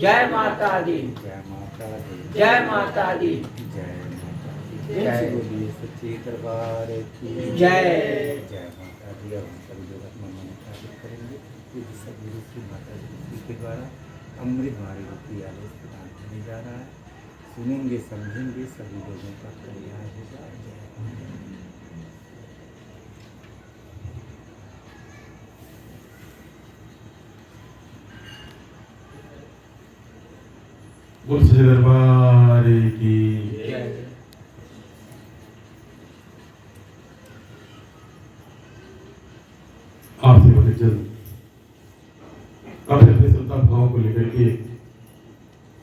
जय माता दी, जय माता दी, जय माता दी, जय माता दी। जय बोलिए सच्चे दरबार की जय। जय माता दी। अब हम सभी लोग अपना मन स्थापित करेंगे क्योंकि सभी ऋषि माता ऋषि के द्वारा अमृत हमारे रूपी आदेश प्रदान करने जा रहा है। सुनेंगे समझेंगे सभी लोगों का कल्याण होगा। बोल सच्चे दरबार की जय। आपसे बड़े जल्द अपने श्रद्धा भाव को लेकर के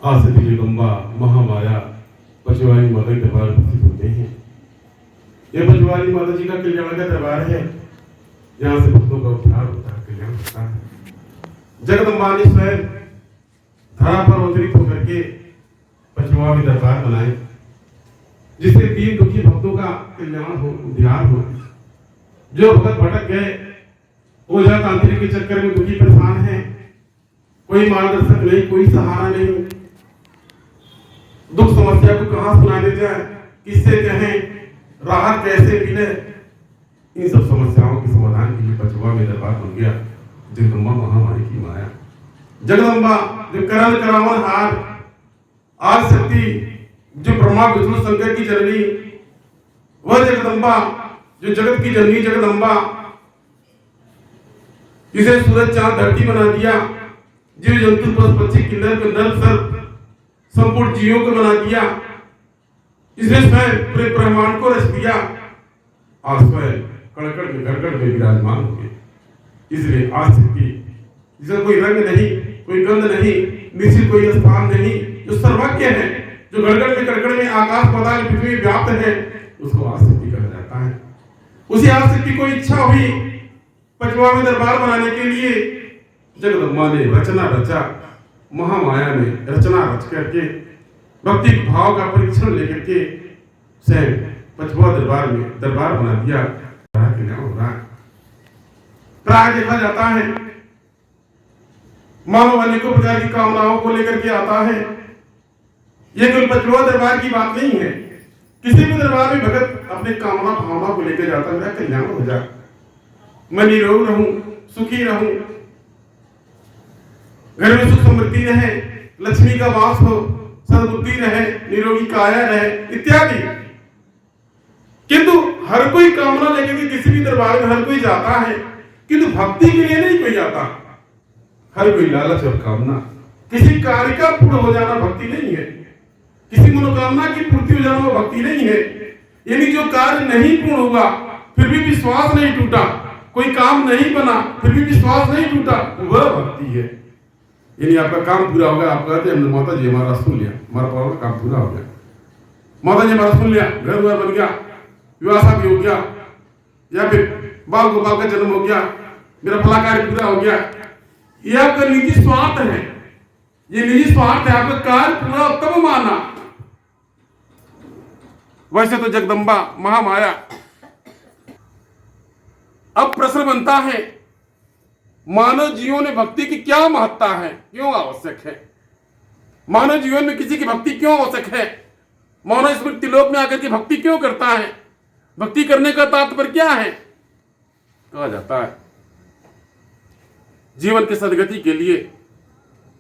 आज से जगदम्बा महामाया पचवानी माता के दरबार उपस्थित होते हैं। यह पचवानी माता जी का कल्याण का दरबार है, यहाँ से भक्तों का उद्धार होता है, कल्याण होता है। जगदम्बा ने स्वयं धरा पर अवतरित होकर के पचवानी दरबार बनाए, जिससे दीन दुखी भक्तों का कल्याण हो, उद्धार हो। जो भक्त भटक गए, ओझा तांत्रिक के चक्कर में दुखी परेशान है, कोई मार्गदर्शक नहीं, कोई सहारा नहीं, दुख समस्या को कहां सुनाने जाए, किससे कहें, राहत कैसे मिले, इन सब समस्याओं के समाधान के लिए पचवा में दरबार बन गया जगदम्बा महामाई की माया। जगदम्बा जो करण करावन हार, आज शक्ति जो ब्रह्मा विष्णु शंकर की जननी, वह जगदम्बा जो जगत की जननी जगदम्बा, जिसे सूरज चांद धरती बना दिया, जीव जंतु पशु पक्षी किन्नर गंधर्व सर्प संपूर्ण जीवों को बना दिया, इसने स्वयं पूरे ब्रह्मांड को रच दिया और स्वयं कड़कड़ में गड़गड़ में विराजमान हो गए। इसलिए आज शक्ति जिसका कोई रंग नहीं, कोई गंध नहीं, निश्चित कोई स्थान नहीं, जो सर्वज्ञ है, जो गड़गड़ में कड़कड़ में आकाश पाताल पृथ्वी व्याप्त है, उसको आज शक्ति कहा जाता है। उसी आज शक्ति को इच्छा हुई पचवा में दरबार बनाने के लिए, जगदम्बा ने रचना रचा, महामाया ने रचना रच करके भक्ति भाव का परीक्षण लेकर के स्वयं पचवा दरबार में दरबार बना दिया। प्राय देखा जाता है मानव अनेकों प्रकार की कामनाओं को लेकर के आता है। यह केवल पचवा दरबार की बात नहीं है, किसी भी दरबार में भगत अपने कामना भावना को लेकर जाता, मेरा कल्याण हो जाए, मैं निरोग रहूं, सुखी रहूं, घर में सुख समृद्धि रहे, लक्ष्मी का वास हो, सद्बुद्धि रहे, निरोगी काया रहे इत्यादि। किंतु हर कोई कामना लेकर के किसी भी दरबार में हर कोई जाता है, किंतु भक्ति के लिए नहीं कोई जाता। हर कोई लालच और कामना, किसी कार्य का पूर्ण हो जाना भक्ति नहीं है, किसी मनोकामना की पूर्ति हो जाना वो भक्ति नहीं है। यानी जो कार्य नहीं पूर्ण हुआ फिर भी विश्वास नहीं टूटा, कोई काम नहीं बना फिर भी विश्वास नहीं टूटा, वह भक्ति है। यानी आपका काम पूरा होगा, आप कहते हैं माता जी हमारा सुन लिया, हमारा पावर काम पूरा हो गया, माता जी हमारा सुन लिया, घर द्वार बन गया, विवाह शादी हो गया, या फिर बाल गोपाल का जन्म हो गया, मेरा फला कार्य पूरा हो गया। यह आपका निजी स्वार्थ है, ये निजी स्वार्थ है, आपका कार्य पूरा तब माना। वैसे तो जगदम्बा महामाया। अब प्रश्न बनता है मानव जीवन में भक्ति की क्या महत्ता है, क्यों आवश्यक है? मानव जीवन में किसी की भक्ति क्यों आवश्यक है? मानव इस त्रिलोक में आकर के भक्ति क्यों करता है? भक्ति करने का तात्पर्य क्या है? कहा जाता है जीवन के सदगति के लिए,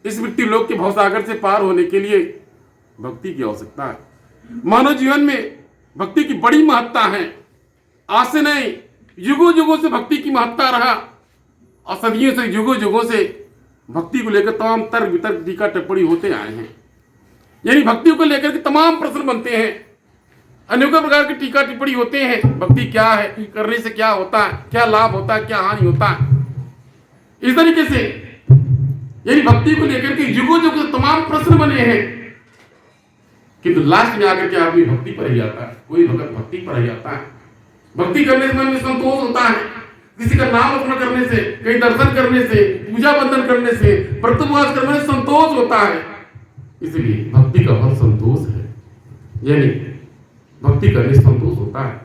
इस मृत्यु लोक के भवसागर से पार होने के लिए भक्ति की आवश्यकता है। मानव जीवन में भक्ति की बड़ी महत्ता है। आज से नहीं, युगों युगों से भक्ति की महत्ता रहा और सदियों से युगों युगों से भक्ति को लेकर तमाम तर्क वितर्क टीका टिप्पणी होते आए हैं। यानी भक्ति को लेकर के तमाम प्रश्न बनते हैं, अनेकों प्रकार की टीका टिप्पणी होते हैं। भक्ति क्या है, करने से क्या होता है, क्या लाभ होता है, क्या हानि होता है, इस तरीके से यानी भक्ति को लेकर के युगों युगों से तमाम प्रश्न बने हैं। किंतु लास्ट में आकर के आदमी भक्ति पर ही आता है, कोई भक्त भक्ति पर ही आता है। भक्ति करने से मन में संतोष होता है, किसी का नाम स्मरण करने से, कहीं दर्शन करने से, पूजा बंधन करने से, व्रतोपवास करने से संतोष होता है। इसलिए भक्ति का फल संतोष है, यानी भक्ति करने से संतोष होता है।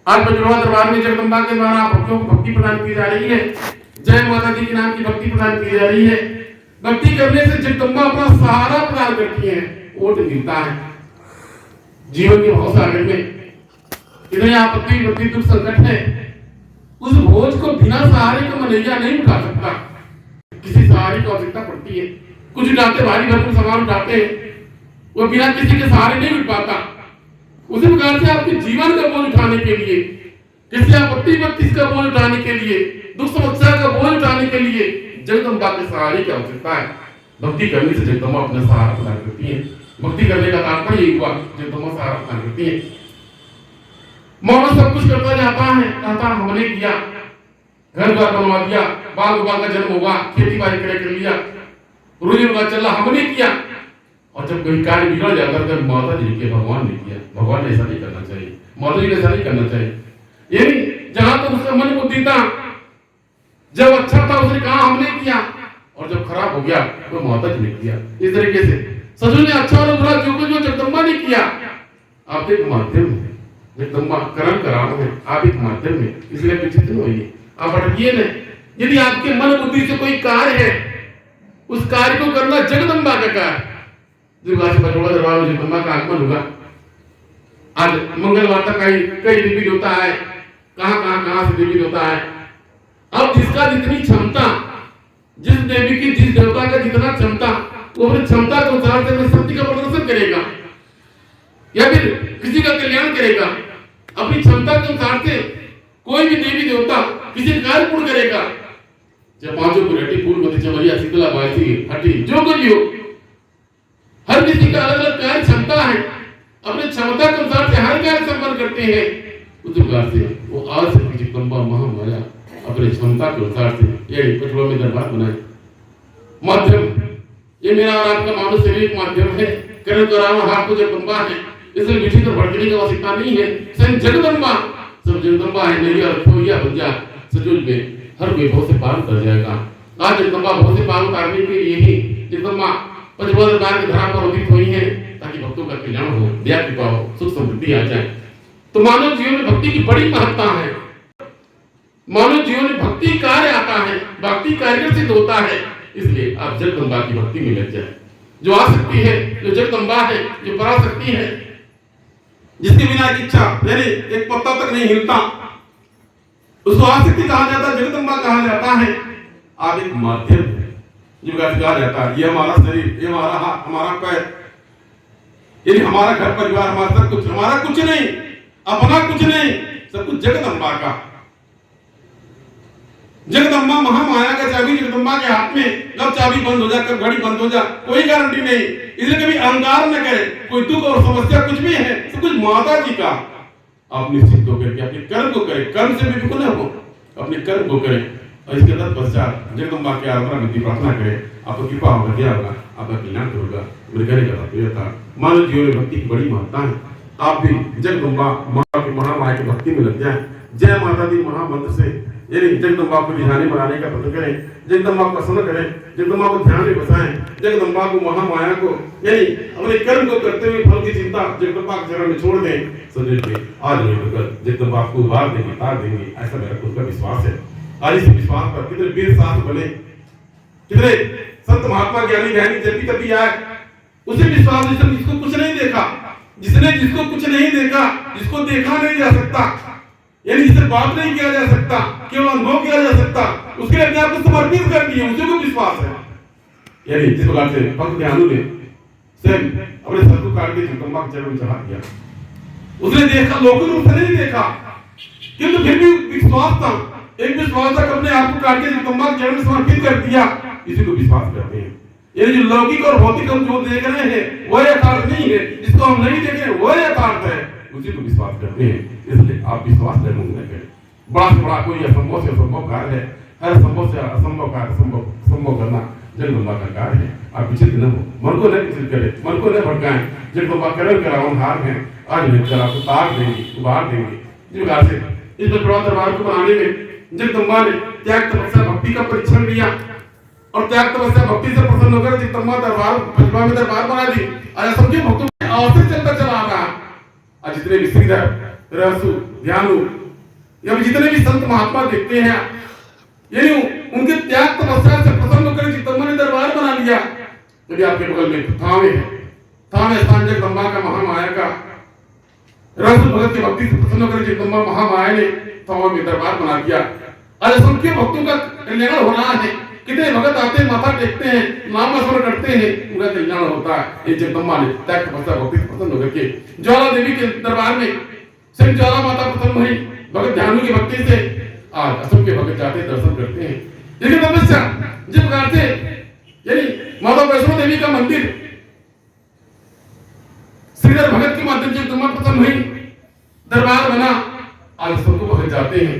आज पचवा दरबार में जगदम्बा के द्वारा भक्तों को भक्ति प्रदान की जा रही है। जय माता दी के नाम की भक्ति प्रदान की जा रही है। भक्ति करने से जगदम्बा अपना सहारा प्रदान करती है, ओट मिलता है जीवन के बहुत सागर में। इतनी आपत्ति विपत्ति दुख संकट है, उस बोझ को बिना सहारे का मनैया नहीं उठा सकता, किसी सहारे की आवश्यकता पड़ती है। कुछ उठाते भारी भरपूर सामान उठाते हैं, वो बिना किसी के सहारे नहीं उठ पाता। उसी प्रकार से आपके जीवन का बोझ उठाने के लिए, किसी आपत्ति विपत्ति का बोझ उठाने के लिए, दुख समस्या का बोझ उठाने के लिए जगदम्बा के सहारे की आवश्यकता है। भक्ति करने से जगदम्बा अपना सहारा प्रदान करती है। भक्ति करने का तात्पर्य यही हुआ, जगदम्बा सहारा प्रदान करती है। मानव सब कुछ करता जाता है, कहता हमने किया, घर द्वार बनवा दिया, बाल बाल का जन्म होगा, खेती बाड़ी कर लिया, रोजी रोजगार चला, हमने किया। और जब कोई कार्य बिगड़ जाता है, माता जी ने भगवान ने किया, भगवान ने ऐसा नहीं करना चाहिए, माता जी ने ऐसा नहीं करना चाहिए। यानी जहां तक उसका मन बुद्धि था, जब अच्छा था उसने कहा हमने किया, और जब खराब हो गया तो माता जी ने किया। इस तरीके से सजू ने अच्छा और बुरा जो कुछ जगदम्बा ने किया, आप एक माध्यम है, जगदम्बा कर्म कराना है, आप एक माध्यम है, इसलिए विचित्र होइए, आप अटकिए नहीं। यदि आपके मन बुद्धि से कोई कार्य है, उस कार्य को करना जगदम्बा का कार्य। पचौड़ा दरबार में जगदम्बा का आगमन होगा। आज मंगलवार तक कई देवी होता है, कहां से देवी होता है। अब जिसका जितनी क्षमता, जिस देवी की जिस देवता का जितना क्षमता, वो अपनी क्षमता के अनुसार से शक्ति का प्रदर्शन करेगा या फिर किसी का कल्याण करेगा। अपनी क्षमता के अनुसार से कोई भी देवी देवता किसी कार्य पूर्ण करेगा। जब पांचों पुरटी फूलमती चमरिया शीतला बासी हटी जो कुछ हो, हर किसी का अलग अलग कार्य क्षमता है, अपने क्षमता के अनुसार से हर कार्य संपन्न करते हैं। उस प्रकार से वो आज से जगदम्बा महामाया अपने क्षमता के अनुसार से ये पटवा में दरबार बनाए। माध्यम, ये मेरा और आपका मानव शरीर एक माध्यम है, करण करावा हाथ को जगदम्बा है, इसलिए विचित्र भड़कने की आवश्यकता नहीं है। स्वयं जगदम्बा, सब जगदम्बा है, नैया खोइया बंजा सजोज में हर कोई बहुत से पार कर जाएगा। आज जगदम्बा बहुत से पार उतारने के लिए ही जगदम्बा पचवा दरबार की धरा पर उदित हुई है, ताकि भक्तों का कल्याण हो, दया कृपा हो, सुख समृद्धि आ जाए। तो मानव जीवन में भक्ति की बड़ी महत्ता है। मानव जीवन में भक्ति कार्य आता है, भक्ति कार्य सिद्ध होता है। इसलिए आप जगदम्बा की भक्ति में लग जाए। जो आसक्ति है, जो जगदम्बा है, जो पराशक्ति है, जिसके बिना इच्छा यानी एक पत्ता तक नहीं हिलता, उसको आसक्ति कहा जाता है, जगदम्बा कहा जाता है। आप एक माध्यम है, कहा जाता है ये हमारा शरीर, ये हमारा हाथ, हमारा पैर, यानी हमारा घर परिवार, हमारा सब कुछ, हमारा कुछ नहीं, अपना कुछ नहीं, सब कुछ जगदम्बा का। जगदम्बा महामाया का चाबी जगदम्बा के हाथ में, कब चाबी बंद हो जाए, कब घड़ी बंद हो जाए, कोई गारंटी नहीं। इसलिए कभी अहंकार न करे, कोई दुख और समस्या कुछ भी है, सब कुछ माता जी का। आप निश्चित होकर के अपने कर्म को करें, कर्म से भी विफल न हो, अपने कर्म को करें और इसके तत्पश्चात जगदम्बा की आराधना विधि प्रार्थना करें। आपको कृपा होगा, दया होगा, आपका कल्याण होगा। मेरे कहने का तात्पर्य था, मानव जीवन में भक्ति की बड़ी महत्ता है। आप भी जगदम्बा माता की महामाया की भक्ति में लग जाएं। जय माता दी महामंत्र से यानी जगदम्बा को रिझाने बनाने का प्रयत्न करें, जगदम्बा को प्रसन्न करें, जगदम्बा को ध्यान में बसाएं, जगदम्बा को महामाया को यानी अपने कर्म को करते हुए फल की चिंता जगदम्बा के चरण में छोड़ दें। सदैव आज नहीं तो कल जगदम्बा आपको उबार देंगे, तार देंगे, ऐसा मेरा खुद का विश्वास है। आज इस विश्वास पर कितने वीर साहस बने, कितने संत महात्मा ज्ञानी ध्यानी जब तभी आए, उसी विश्वास जिसको कुछ नहीं देखा, जिसको कुछ नहीं देखा, जिसको देखा नहीं जा सकता, यानी जिससे बात नहीं किया जा सकता, केवल अनुभव किया जा सकता, उसके लिए अपने आप को समर्पित कर दिए, उसी को विश्वास है। यानी जिस प्रकार से भक्त ज्ञानू ने स्वयं अपने सर को काट के जगदम्बा के चरण में चढ़ा दिया, उसने देखा, लौकिक रूप से नहीं देखा, किंतु फिर भी विश्वास था, एक विश्वास तक अपने आप को काट के जगदम्बा के चरण में समर्पित कर दिया, इसी को विश्वास करते हैं। यानी जो लौकिक और भौतिक हम जो देख रहे हैं वह यथार्थ नहीं है, जिसको हम नहीं देख रहे वह यथार्थ है, उसी को विश्वास करते हैं। इसलिए आप विश्वास न करें। बड़ा से बड़ा कोई असंभव से असंभव कार्य है, हर संभव से असंभव कार्य संभव करना जगदम्बा का कार्य है। आप विचित्र न हो, मन को न विचलित करें, मन को न भटकाएं। जगदम्बा करण करावनहार है, आज नहीं कल आपको तार देंगे, उबार देंगे। जिस प्रकार से इस बड़ा दरबार को बनाने में जगदम्बा ने त्याग तपस्या भक्ति का परीक्षण लिया और त्याग तपस्या भक्ति से प्रसन्न होकर जगदम्बा दरबार पचवा में दरबार बना दी। आज सबके भक्तों में अवसर चलता चला आ रहा। आज जितने भी श्रीधर, रहसु, ध्यानु या जितने भी संत महात्मा देखते हैं, यानी उनके त्याग तपस्या से प्रसन्न होकर जगदम्बा ने दरबार बना लिया। यदि आपके बगल में थावे है, थावे स्थान जगदम्बा का महामाया का, रस भगत की भक्ति से प्रसन्न होकर जगदम्बा महामाया ने थावे में दरबार बना दिया। असंख्य भक्तों का कल्याण हो रहा है। कितने भगत आते हैं, माथा टेकते हैं, नाम स्मरण करते हैं, उनका कल्याण होता है। ये जगदम्बा ने त्याग तपस्या भक्ति से प्रसन्न होकर के ज्वाला देवी के दरबार में स्वयं ज्वाला माता प्रसन्न हुई भगत ध्यानु की भक्ति से। आज असंख्य भगत जाते दर्शन करते हैं। लेकिन तपस्या जिस प्रकार से यानी माता वैष्णो देवी का मंदिर श्रीधर भगत के माध्यम से जगदम्बा प्रसन्न हुई, दरबार बना, आज सबको भगत जाते हैं,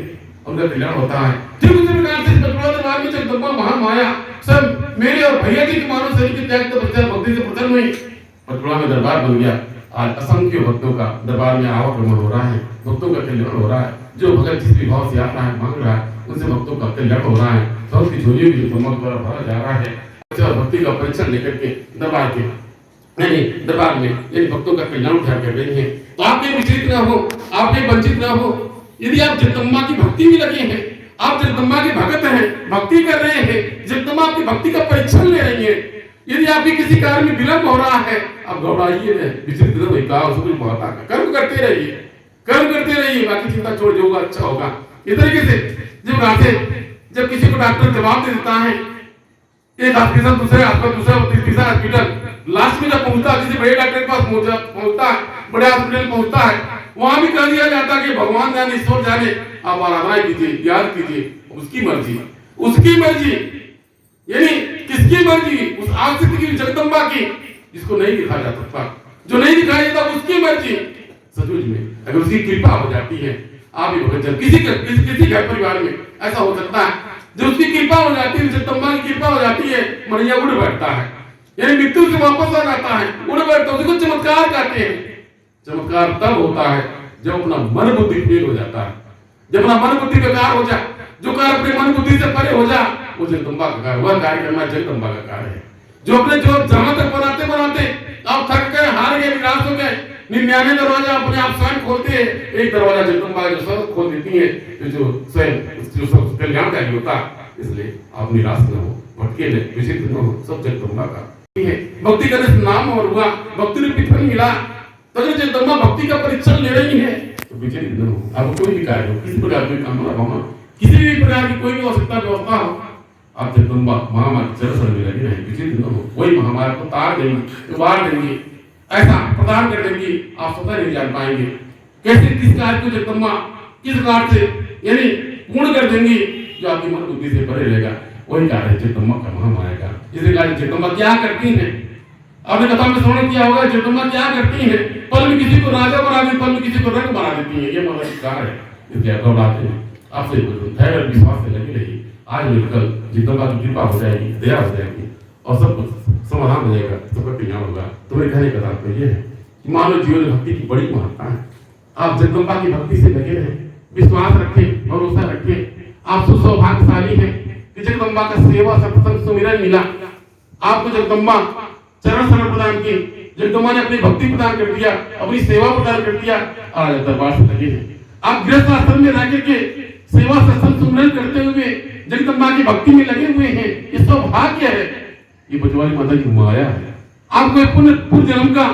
उनका कल्याण होता है। ठीक उसी प्रकार से बचवा दरबार में जगदम्बा महामाया सब मेरे और भैया जी के मानव शरीर की त्याग तपस्या भक्ति से प्रसन्न हुई, बचवा में दरबार बन गया। आज असंख्य भक्तों का दरबार में आवागमन हो रहा है, भक्तों का कल्याण हो रहा है। जो भगत जिस भी भाव से आता है, मांग रहा है, उनसे भक्तों का कल्याण हो रहा है। सबकी झोलियों की जगदम्बा द्वारा भरा जा रहा है। भक्ति का परीक्षण लेकर के दरबार के यानी दरबार में यानी भक्तों का कल्याण उठा कर रही है। तो आप कहीं विचलित ना हो, आप कहीं वंचित ना हो। यदि आप जगदम्बा की भक्ति में लगे हैं, आप जगदम्बा के भगत हैं, भक्ति कर रहे हैं, जगदम्बा आपकी भक्ति का परीक्षण ले रही है। यदि आपके किसी कार्य में विलंब हो रहा है, आप घबराइए नहीं, विचलित न होइए, कर्म करते रहिए, कर्म करते रहिए, बाकी चिंता छोड़ जो होगा अच्छा होगा। इस तरीके से जब किसी को डॉक्टर जवाब दे देता है, एक हॉस्पिटल दूसरे हॉस्पिटल तीसरा हॉस्पिटल, लास्ट में जब पहुंचता है किसी बड़े डॉक्टर के पास पहुंचता है, बड़े हॉस्पिटल पहुंचता है, वहां भी कह दिया जाता है कि भगवान जाने, ईश्वर जाने, आप आराधना कीजिए, याद कीजिए, उसकी मर्जी, उसकी मर्जी। यानी किसकी मर्जी? उस आसक्ति की, जगदम्बा की, जिसको नहीं दिखा जा सकता, जो नहीं दिखाई जाता उसकी मर्जी। सचमुच में अगर उसकी कृपा हो जाती है, आप ही भगत जन किसी घर परिवार में ऐसा हो सकता है, जो उसकी कृपा हो जाती है, जगदम्बा की कृपा हो जाती है, मरिया उड़ बैठता है, यानी मृत्यु से वापस आ जाता है, उड़ बैठता है। उसको चमत्कार कहते हैं। चमत्कार तब होता है जब अपना मन बुद्धि फेल हो जाता है, जब अपना मन बुद्धि बेकार हो जाए, जो कार्य अपने मन बुद्धि से परे हो जाए, वो जगदम्बा का कार्य, वह कार्य करना जगदम्बा का कार्य है। जो अपने जो जहां तक बनाते बनाते आप थक गए, हार गए, निराश हो गए, 99 दरवाजा अपने आप स्वयं खोलते हैं, एक दरवाजा जगदम्बा जो सब खोल देती है, जो स्वयं जो सब कल्याणकारी होता है। इसलिए आप निराश न हो, भटके न, विचलित न हो, सब जगदम्बा का है। भक्ति करने से नाम और हुआ, भक्ति ने फल मिला। तो अगर जगदम्बा भक्ति का परीक्षण ले रही है तो विचलित न हो। आप कोई भी कार्य हो, किसी प्रकार की कामना भावना, किसी भी प्रकार की कोई भी आवश्यकता व्यवस्था हो, आप जगदम्बा महामाया के चरण में लगे रहें, विचलित न हो। वही महामाया को तार देंगी, उबार देंगी, ऐसा प्रदान कर देंगी, आप स्वतः नहीं जान पाएंगे कैसे किस कार्य को जगदम्बा किस प्रकार से यानी पूर्ण कर देंगी, जो आपकी मन बुद्धि से परे रहेगा। वही कार्य है जगदम्बा का, महामाया का। इसी कार्य जगदम्बा क्या करती है, आपने कथा में श्रवण किया होगा, जगदम्बा क्या करती है, पल में किसी को राजा बना देती, पल में किसी को रंग बना देती है। ये माता की कार्य है। इसलिए आप घबराते हैं, आपसे धैर्य और विश्वास से लगी रही। आज मिलकर जगदम्बा की कृपा हो जाएगी, दया हो जाएगी और सब कुछ समाधान हो जाएगा, सबका कल्याण होगा। तो मेरे कहने का तात्पर्य है कि मानव जीवन में भक्ति की बड़ी महत्ता है। आप जगदम्बा की भक्ति से लगे रहें, विश्वास रखें, भरोसा रखें। आप सौभाग्यशाली हैं कि जगदम्बा का सेवा सत्संग सुमिरन मिला। आपको जगदम्बा चरण शरण प्रदान की, जगदम्बा ने अपनी भक्ति प्रदान कर दिया, अपनी सेवा प्रदान कर दिया, आज दरबार से लगे हैं। आप गृहस्थ आश्रम में रह करके सेवा सत्संग सुमिरन करते हुए जगदम्बा की भक्ति में लगे हुए हैं। ये सौभाग्य है, ये बचवाली माता की माया है। आपको पूर्व जन्म का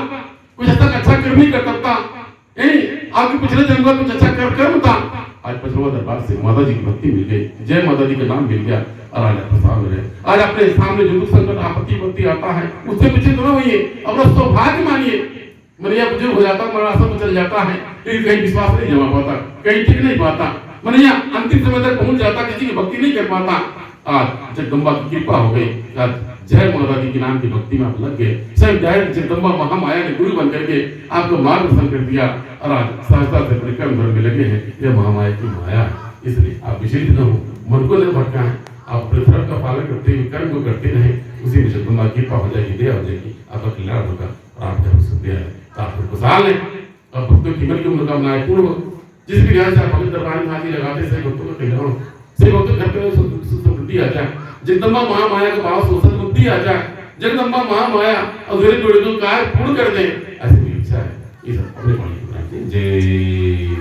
कुछ अच्छा कर्म नहीं कर सकता, आपके पिछले जन्म का कुछ अच्छा कर्म था। आज पचरवा दरबार से माता जी की भक्ति मिल गई, जय माता जी का नाम मिल गया और आज प्रसाद रहे। आज अपने सामने जो दुख संकट आपत्ति विपत्ति आता है उससे पीछे न होइए, अपना सौभाग्य मानिए। मरिया बुजुर्ग हो जाता, मरासम में चल जाता है, लेकिन कहीं विश्वास नहीं जमा पाता, कहीं टिक नहीं पाता, मरिया अंतिम समय तक पहुंच जाता, किसी की भक्ति नहीं कर पाता। आज जगदम्बा की कृपा हो गई, आज जय माता जी के नाम की भक्ति में आप लग गए। स्वयं डायरेक्ट जगदम्बा महामाया ने गुरु बन करके आपको मार्गदर्शन कर दिया और आज सहजता से परिक्रम में लगे हैं। यह महामाया की माया है, इसलिए आप विचलित न हो, मन को न भटकाएं। आप अपने धर्म का पालन करते हुए कर्म को करते रहें, उसी में जगदम्बा की कृपा हो जाएगी, दया हो जाएगी, आपका कल्याण होगा और आप जब सुनते हैं आप खुशहाल हैं और भक्तों की मन की मनोकामनाएं पूर्ण हो। जिस भी ध्यान से आप पवित्र दरबार में हाथी लगाते सही भक्तों का कल्याण हो, सही भक्तों घर पे समृद्धि आ जाए, जगदम्बा महामाया का भाव से सद्बुद्धि आ जाए, जगदम्बा महामाया अधूरे जोड़े कार्य पूर्ण कर दे, ऐसी मेरी इच्छा है। ये सब अपने पानी जय